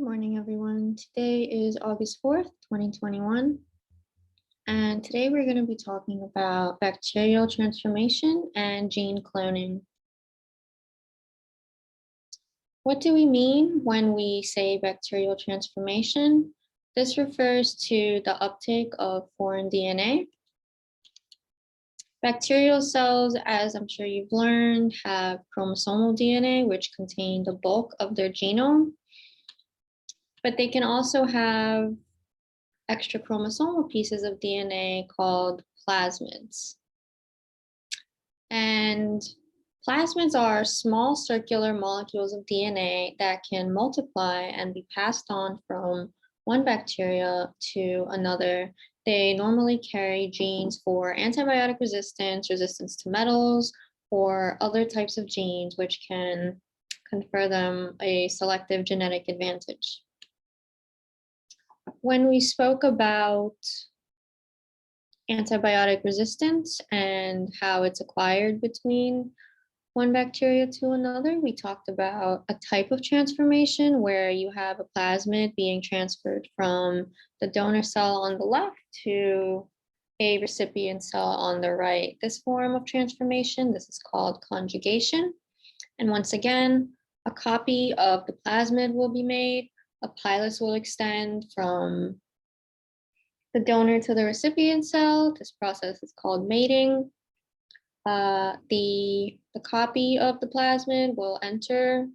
Good morning, everyone. Today is August 4th, 2021. And today we're going to be talking about bacterial transformation and gene cloning. What do we mean when we say bacterial transformation? This refers to the uptake of foreign DNA. Bacterial cells, as I'm sure you've learned, have chromosomal DNA, which contain the bulk of their genome. But they can also have extra chromosomal pieces of DNA called plasmids. And plasmids are small circular molecules of DNA that can multiply and be passed on from one bacteria to another. They normally carry genes for antibiotic resistance, resistance to metals, or other types of genes which can confer them a selective genetic advantage. When we spoke about antibiotic resistance and how it's acquired between one bacteria to another, we talked about a type of transformation where you have a plasmid being transferred from the donor cell on the left to a recipient cell on the right. This form of transformation, this is called conjugation. And once again, a copy of the plasmid will be made. A pilus will extend from the donor to the recipient cell. This process is called mating. The copy of the plasmid will enter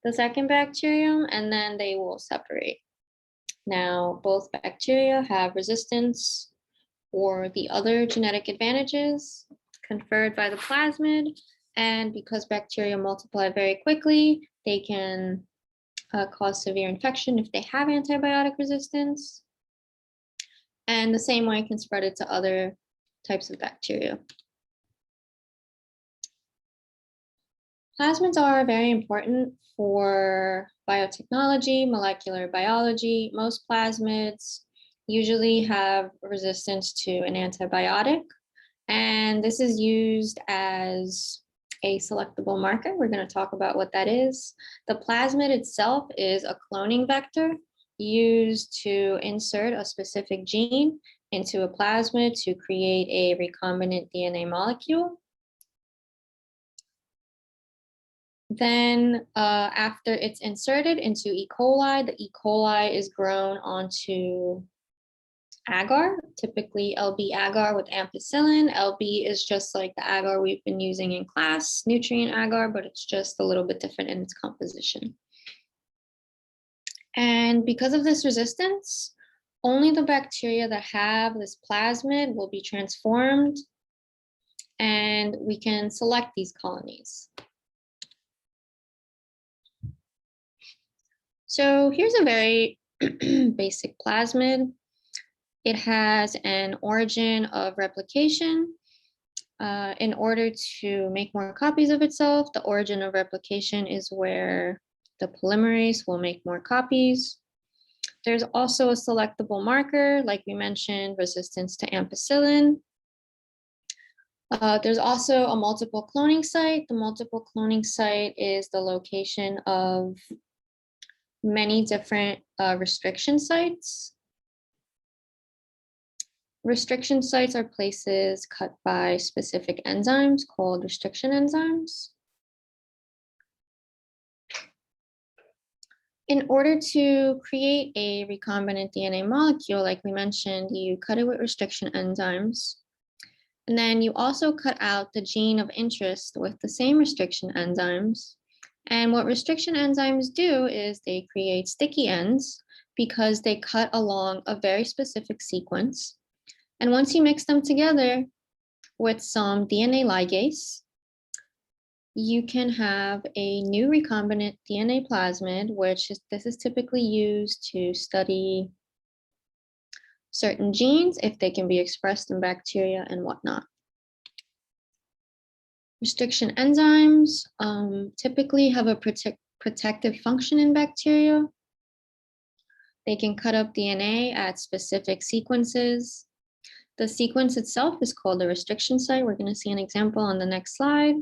the second bacterium and then they will separate. Now, both bacteria have resistance or the other genetic advantages conferred by the plasmid. And because bacteria multiply very quickly, they can cause severe infection if they have antibiotic resistance. And the same way can spread it to other types of bacteria. Plasmids are very important for biotechnology, molecular biology. Most plasmids usually have resistance to an antibiotic, and this is used as a selectable marker. We're going to talk about what that is. The plasmid itself is a cloning vector used to insert a specific gene into a plasmid to create a recombinant DNA molecule. Then after it's inserted into E. coli, the E. coli is grown onto agar, typically LB agar with ampicillin. LB is just like the agar we've been using in class, nutrient agar, but it's just a little bit different in its composition. And because of this resistance, only the bacteria that have this plasmid will be transformed, and we can select these colonies. So here's a very basic plasmid. It has an origin of replication. In order to make more copies of itself, the origin of replication is where the polymerase will make more copies. There's also a selectable marker, like we mentioned, resistance to ampicillin. There's also a multiple cloning site. The multiple cloning site is the location of many different restriction sites. Restriction sites are places cut by specific enzymes called restriction enzymes. In order to create a recombinant DNA molecule, like we mentioned, you cut it with restriction enzymes. And then you also cut out the gene of interest with the same restriction enzymes. And what restriction enzymes do is they create sticky ends because they cut along a very specific sequence. And once you mix them together with some DNA ligase, you can have a new recombinant DNA plasmid, this is typically used to study certain genes, if they can be expressed in bacteria and whatnot. Restriction enzymes typically have a protective function in bacteria. They can cut up DNA at specific sequences. The sequence itself is called a restriction site. We're going to see an example on the next slide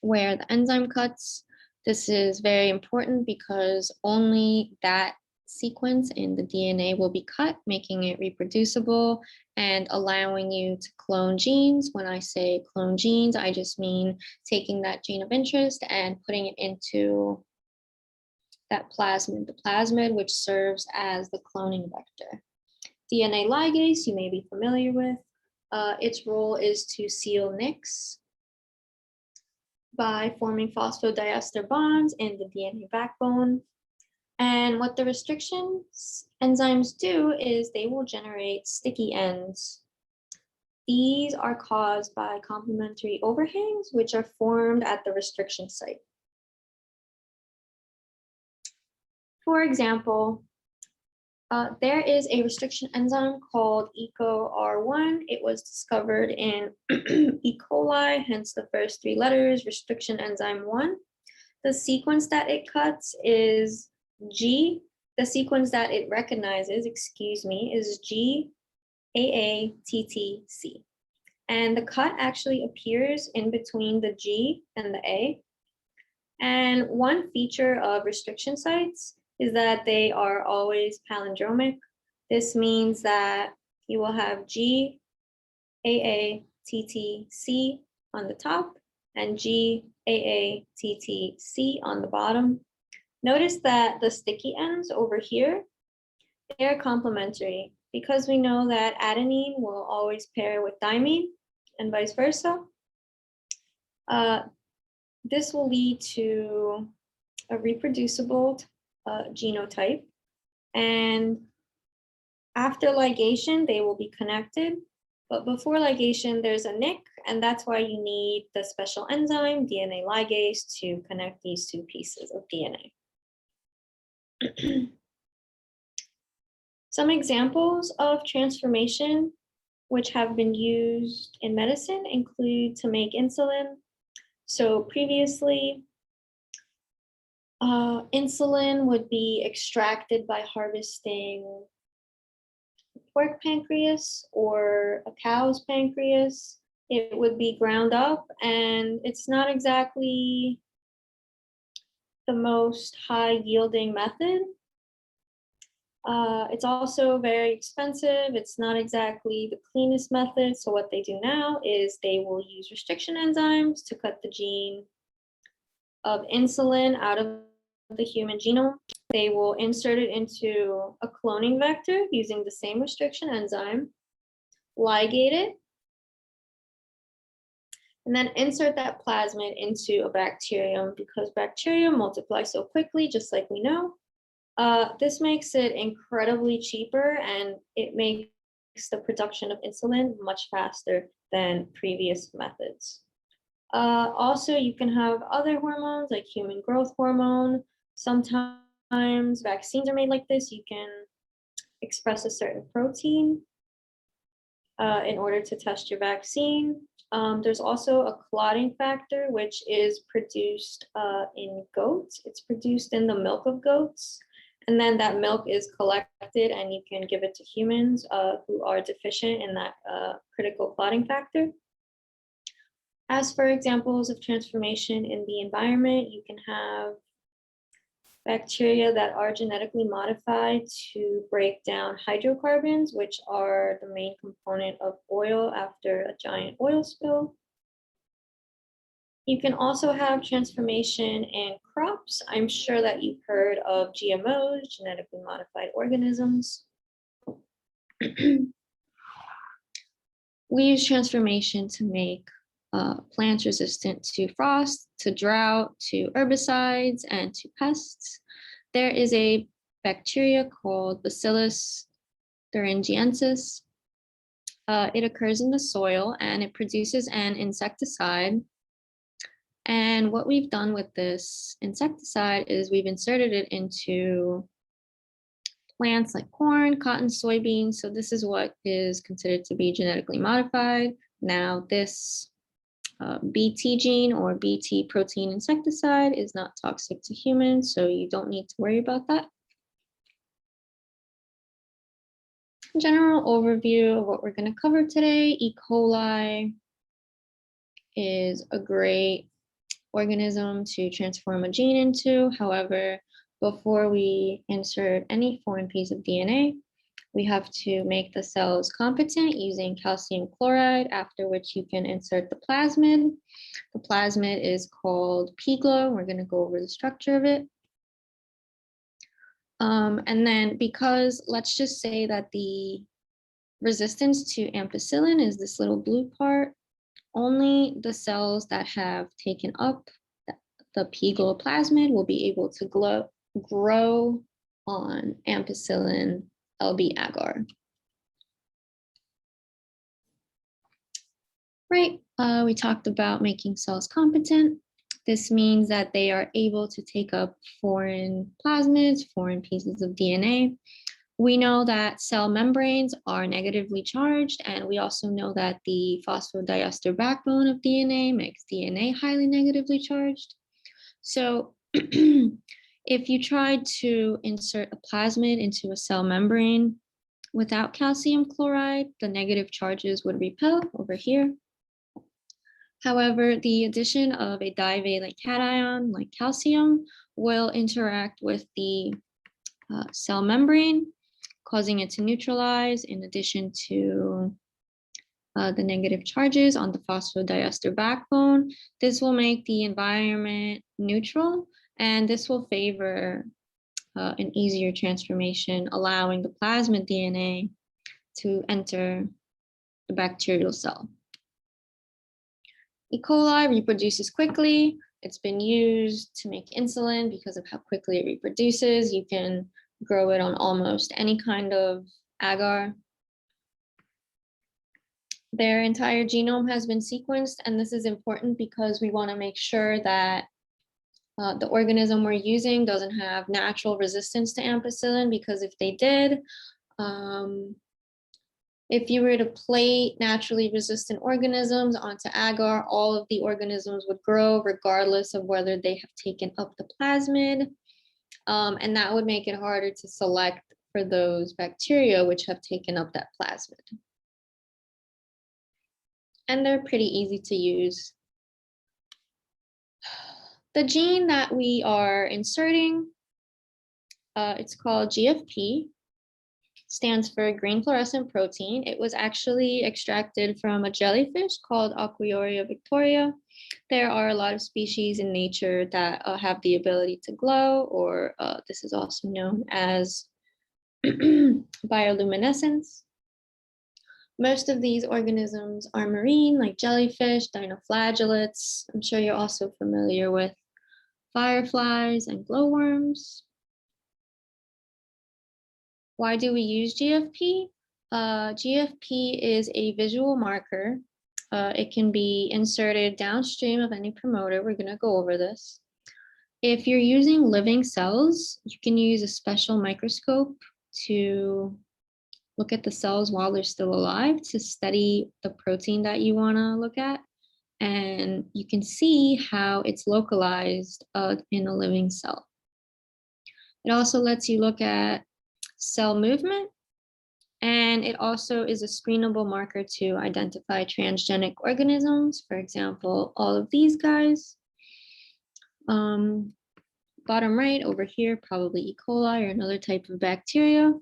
where the enzyme cuts This is very important because only that sequence in the DNA will be cut, making it reproducible and allowing you to clone genes. When I say clone genes, I just mean taking that gene of interest and putting it into that plasmid, the plasmid, which serves as the cloning vector. DNA ligase, you may be familiar with. Its role is to seal Nicks by forming phosphodiester bonds in the DNA backbone. And what the restriction enzymes do is they will generate sticky ends. These are caused by complementary overhangs, which are formed at the restriction site. For example, there is a restriction enzyme called EcoR1. It was discovered in E. coli, hence the first three letters, restriction enzyme 1. The sequence that it cuts is G. The sequence that it recognizes, is GAATTC. And the cut actually appears in between the G and the A. And one feature of restriction sites is that they are always palindromic. This means that you will have GAATTC on the top and GAATTC on the bottom. Notice that the sticky ends over here, they're complementary because we know that adenine will always pair with thymine and vice versa. This will lead to a reproducible genotype, and after ligation, they will be connected. But before ligation, there's a nick, and that's why you need the special enzyme, DNA ligase, to connect these two pieces of DNA. Some examples of transformation which have been used in medicine include to make insulin. So previously, insulin would be extracted by harvesting pork pancreas or a cow's pancreas. It would be ground up, and it's not exactly the most high yielding method. It's also very expensive. It's not exactly the cleanest method. So what they do now is they will use restriction enzymes to cut the gene of insulin out of the human genome. They will insert it into a cloning vector using the same restriction enzyme, ligate it, and then insert that plasmid into a bacterium because bacteria multiply so quickly, just like we know. This makes it incredibly cheaper, and it makes the production of insulin much faster than previous methods. Also, you can have other hormones like human growth hormone. Sometimes vaccines are made like this. You can express a certain protein in order to test your vaccine. There's also a clotting factor, which is produced in goats. It's produced in the milk of goats. And then that milk is collected and you can give it to humans who are deficient in that critical clotting factor. As for examples of transformation in the environment, you can have bacteria that are genetically modified to break down hydrocarbons, which are the main component of oil after a giant oil spill. You can also have transformation in crops. I'm sure that you've heard of GMOs, genetically modified organisms. We use transformation to make plants resistant to frost, to drought, to herbicides, and to pests. There is a bacteria called Bacillus thuringiensis. It occurs in the soil and it produces an insecticide. And what we've done with this insecticide is we've inserted it into plants like corn, cotton, soybeans. So this is what is considered to be genetically modified. Now this BT gene or BT protein insecticide is not toxic to humans, so you don't need to worry about that. General overview of what we're going to cover today. E. coli is a great organism to transform a gene into. However, before we insert any foreign piece of DNA, we have to make the cells competent using calcium chloride, after which you can insert the plasmid. The plasmid is called pGLO. We're going to go over the structure of it. And then because let's just say that the resistance to ampicillin is this little blue part, only the cells that have taken up the pGLO plasmid will be able to grow on ampicillin LB agar. Right, we talked about making cells competent. This means that they are able to take up foreign plasmids, foreign pieces of DNA. We know that cell membranes are negatively charged, and we also know that the phosphodiester backbone of DNA makes DNA highly negatively charged. So if you tried to insert a plasmid into a cell membrane without calcium chloride, the negative charges would repel over here. However, the addition of a divalent cation like calcium will interact with the cell membrane, causing it to neutralize in addition to the negative charges on the phosphodiester backbone. This will make the environment neutral, and this will favor an easier transformation, allowing the plasmid DNA to enter the bacterial cell. E. coli reproduces quickly. It's been used to make insulin because of how quickly it reproduces. You can grow it on almost any kind of agar. Their entire genome has been sequenced, and this is important because we want to make sure that the organism we're using doesn't have natural resistance to ampicillin, because if they did, if you were to plate naturally resistant organisms onto agar, all of the organisms would grow regardless of whether they have taken up the plasmid. And that would make it harder to select for those bacteria which have taken up that plasmid. And they're pretty easy to use. The gene that we are inserting, it's called GFP. Stands for green fluorescent protein. It was actually extracted from a jellyfish called Aquaria victoria. There are a lot of species in nature that have the ability to glow, or this is also known as bioluminescence. Most of these organisms are marine, like jellyfish, dinoflagellates. I'm sure you're also familiar with fireflies and glowworms. Why do we use GFP? GFP is a visual marker. It can be inserted downstream of any promoter. We're going to go over this. If you're using living cells, you can use a special microscope to look at the cells while they're still alive to study the protein that you want to look at. And you can see how it's localized in a living cell. It also lets you look at cell movement, and it also is a screenable marker to identify transgenic organisms. For example, all of these guys. Bottom right over here, probably E. coli or another type of bacteria.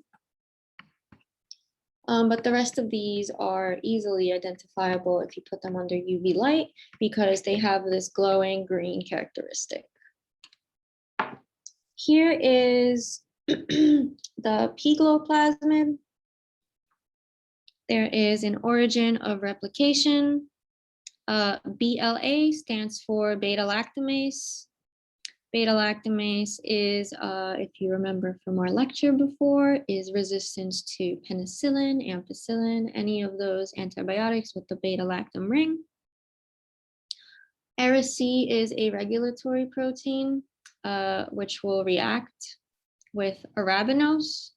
But the rest of these are easily identifiable if you put them under UV light, because they have this glowing green characteristic. Here is the pGLO plasmid. There is an origin of replication. BLA stands for beta-lactamase. Beta-lactamase is, if you remember from our lecture before, is resistance to penicillin, ampicillin, any of those antibiotics with the beta-lactam ring. Ara-C is a regulatory protein, which will react with arabinose.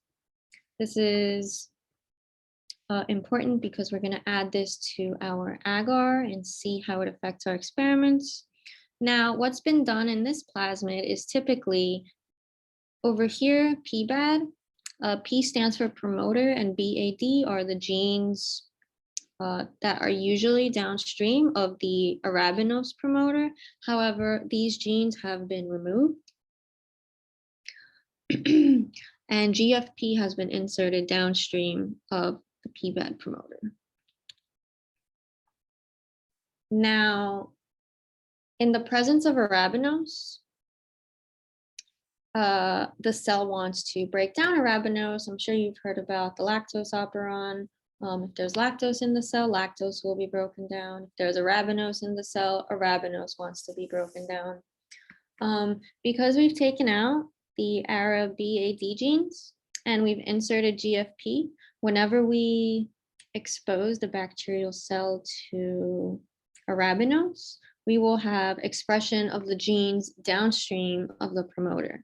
This is important because we're going to add this to our agar and see how it affects our experiments. Now, what's been done in this plasmid is typically over here, PBAD. P stands for promoter and BAD are the genes that are usually downstream of the arabinose promoter. However, these genes have been removed. And GFP has been inserted downstream of the PBAD promoter. Now, in the presence of arabinose, the cell wants to break down arabinose. I'm sure you've heard about the lactose operon. If there's lactose in the cell, lactose will be broken down. If there's arabinose in the cell, arabinose wants to be broken down. Because we've taken out the ARA-BAD genes and we've inserted GFP, whenever we expose the bacterial cell to arabinose, we will have expression of the genes downstream of the promoter.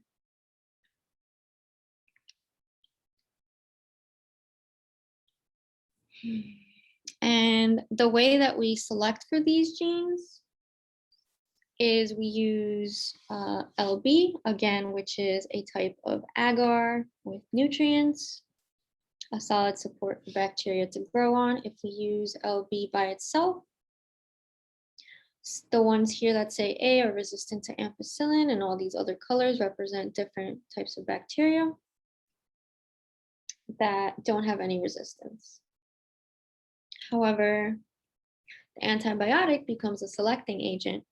And the way that we select for these genes is we use LB, again, which is a type of agar with nutrients, a solid support for bacteria to grow on. If we use LB by itself, the ones here that say A are resistant to ampicillin, and all these other colors represent different types of bacteria that don't have any resistance. However, the antibiotic becomes a selecting agent,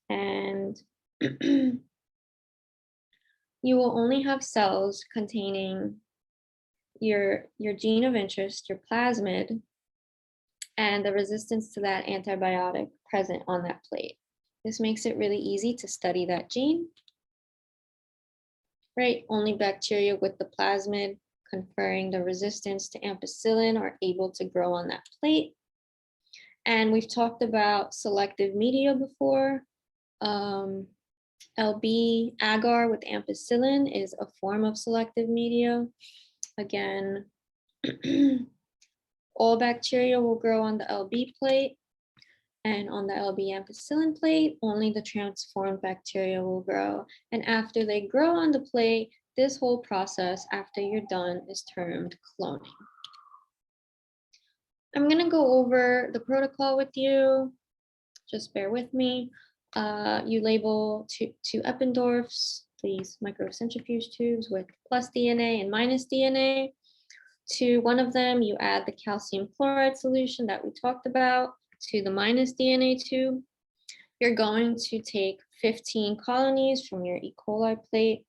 and you will only have cells containing your gene of interest, your plasmid, and the resistance to that antibiotic present on that plate. This makes it really easy to study that gene, right? Only bacteria with the plasmid conferring the resistance to ampicillin are able to grow on that plate. And we've talked about selective media before. LB agar with ampicillin is a form of selective media. Again, all bacteria will grow on the LB plate, and on the LB ampicillin plate, only the transformed bacteria will grow. And after they grow on the plate, this whole process, after you're done, is termed cloning. I'm gonna go over the protocol with you. Just bear with me. You label two Eppendorfs, these microcentrifuge tubes with plus DNA and minus DNA. To one of them, you add the calcium chloride solution that we talked about to the minus DNA tube. You're going to take 15 colonies from your E. coli plate,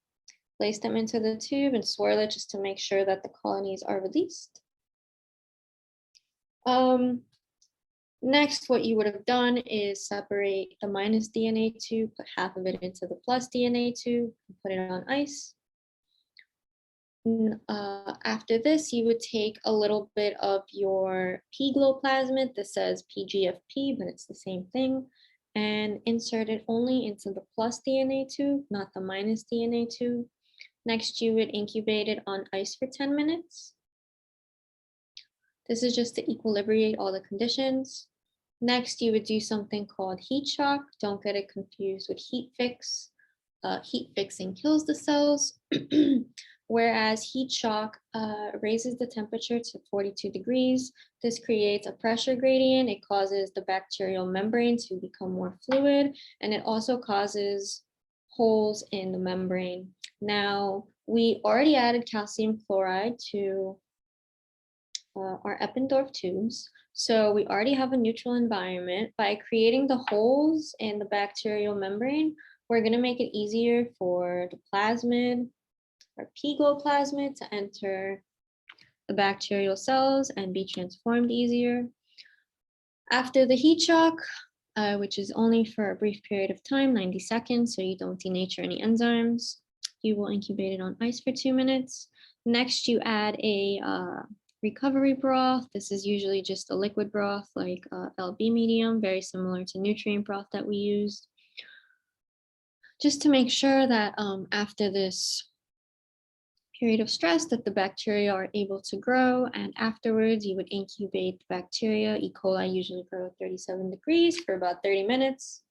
place them into the tube and swirl it just to make sure that the colonies are released. Next, what you would have done is separate the minus DNA tube, put half of it into the plus DNA tube, and put it on ice. After this, you would take a little bit of your P-glow plasmid. This says PGFP, but it's the same thing, and insert it only into the plus DNA tube, not the minus DNA tube. Next, you would incubate it on ice for 10 minutes. This is just to equilibrate all the conditions. Next, you would do something called heat shock. Don't get it confused with heat fix. Heat fixing kills the cells, whereas heat shock raises the temperature to 42 degrees. This creates a pressure gradient. It causes the bacterial membrane to become more fluid, and it also causes holes in the membrane. Now, we already added calcium chloride to our Eppendorf tubes. So we already have a neutral environment. By creating the holes in the bacterial membrane, we're going to make it easier for the plasmid, or P-glow plasmid, to enter the bacterial cells and be transformed easier. After the heat shock, which is only for a brief period of time, 90 seconds, so you don't denature any enzymes, you will incubate it on ice for 2 minutes. Next, you add a recovery broth. This is usually just a liquid broth like LB medium, very similar to nutrient broth that we used. Just to make sure that after this period of stress that the bacteria are able to grow, and afterwards you would incubate the bacteria. E. coli usually grow at 37 degrees for about 30 minutes.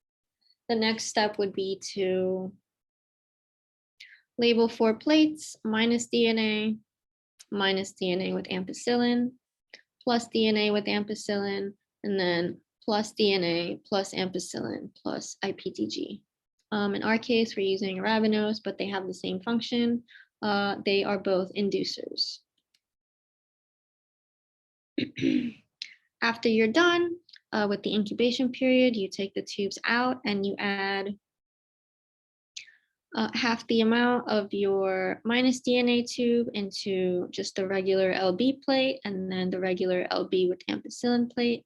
The next step would be to label 4 plates, minus DNA with ampicillin, plus DNA with ampicillin, and then plus DNA plus ampicillin plus IPTG. In our case, we're using arabinose, but they have the same function. They are both inducers. After you're done with the incubation period, you take the tubes out and you add half the amount of your minus DNA tube into just the regular LB plate and then the regular LB with ampicillin plate.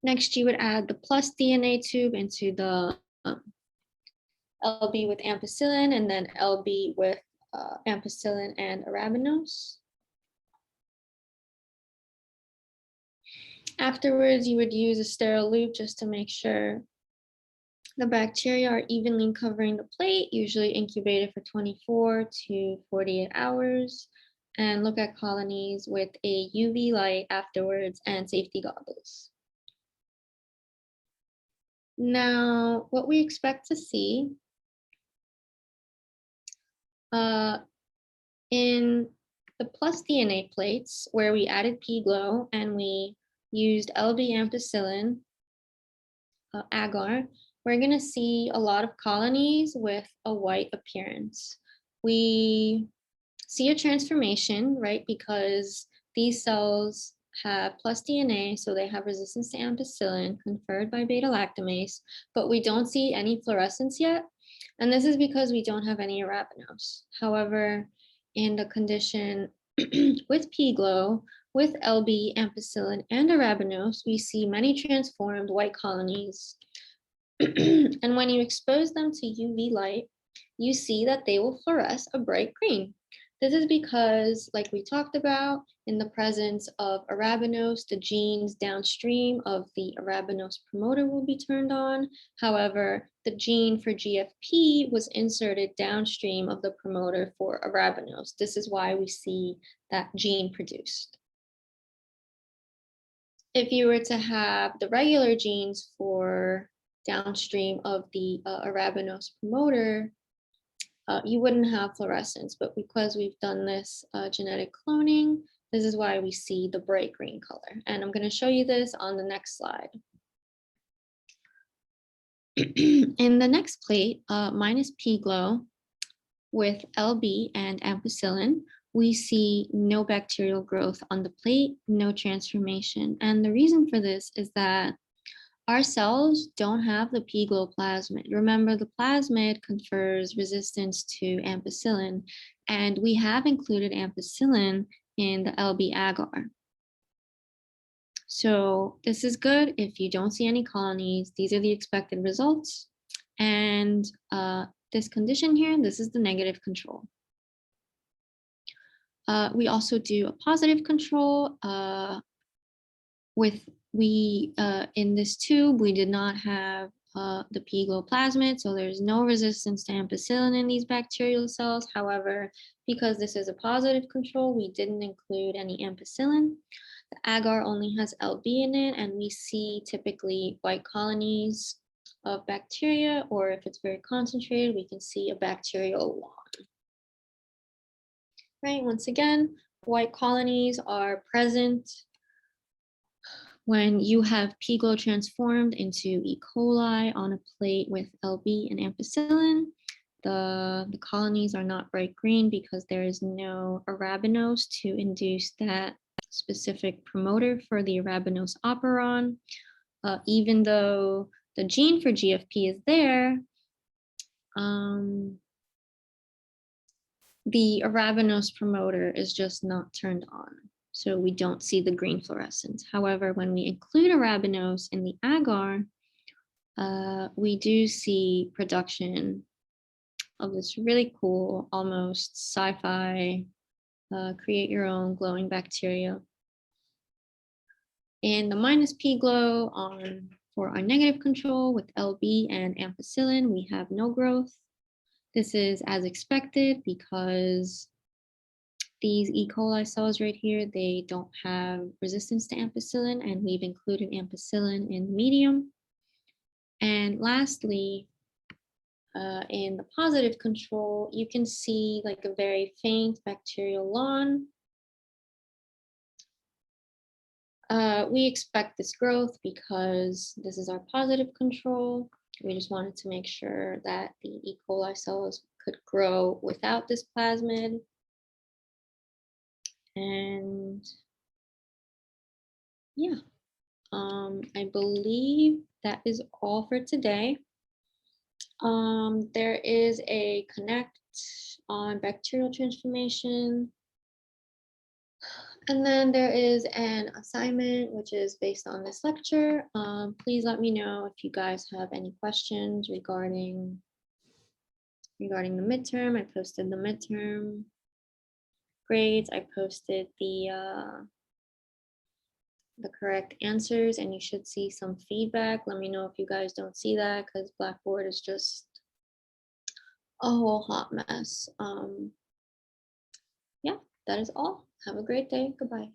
Next, you would add the plus DNA tube into the LB with ampicillin and then LB with ampicillin and arabinose. Afterwards, you would use a sterile loop just to make sure the bacteria are evenly covering the plate, usually incubated for 24 to 48 hours, and look at colonies with a UV light afterwards and safety goggles. Now, what we expect to see in the plus DNA plates where we added P-Glow and we used LB ampicillin agar, we're going to see a lot of colonies with a white appearance. We see a transformation, right? Because these cells have plus DNA, so they have resistance to ampicillin conferred by beta-lactamase, but we don't see any fluorescence yet. And this is because we don't have any arabinose. However, in the condition with P-Glow, with LB, ampicillin, and arabinose, we see many transformed white colonies. And when you expose them to UV light, you see that they will fluoresce a bright green. This is because, like we talked about, in the presence of arabinose, the genes downstream of the arabinose promoter will be turned on. However, the gene for GFP was inserted downstream of the promoter for arabinose. This is why we see that gene produced. If you were to have the regular genes for downstream of the arabinose promoter, you wouldn't have fluorescence, but because we've done this genetic cloning, this is why we see the bright green color. And I'm going to show you this on the next slide. In the next plate, minus P-Glow with LB and ampicillin, we see no bacterial growth on the plate, no transformation. And the reason for this is that our cells don't have the P-Glow plasmid. Remember, the plasmid confers resistance to ampicillin, and we have included ampicillin in the LB agar. So this is good if you don't see any colonies. These are the expected results. And this condition here, this is the negative control. We also do a positive control in this tube, we did not have the P-Glow plasmid, so there's no resistance to ampicillin in these bacterial cells. However, because this is a positive control, we didn't include any ampicillin. The agar only has LB in it, and we see typically white colonies of bacteria, or if it's very concentrated, we can see a bacterial lawn. Right, once again, white colonies are present when you have P-Glow transformed into E. coli on a plate with LB and ampicillin. The colonies are not bright green because there is no arabinose to induce that specific promoter for the arabinose operon. Even though the gene for GFP is there, the arabinose promoter is just not turned on. So we don't see the green fluorescence. However, when we include arabinose in the agar, we do see production of this really cool, almost sci-fi, create your own glowing bacteria. In the minus P-Glow for our negative control with LB and ampicillin, we have no growth. This is as expected because these E. coli cells right here, they don't have resistance to ampicillin, and we've included ampicillin in the medium. And lastly, in the positive control, you can see like a very faint bacterial lawn. We expect this growth because this is our positive control. We just wanted to make sure that the E. coli cells could grow without this plasmid. And yeah, I believe that is all for today. There is a connect on bacterial transformation. And then there is an assignment, which is based on this lecture. Please let me know if you guys have any questions regarding the midterm. I posted the midterm grades. I posted the correct answers, and you should see some feedback. Let me know if you guys don't see that, because Blackboard is just a whole hot mess. Yeah, that is all. Have a great day. Goodbye.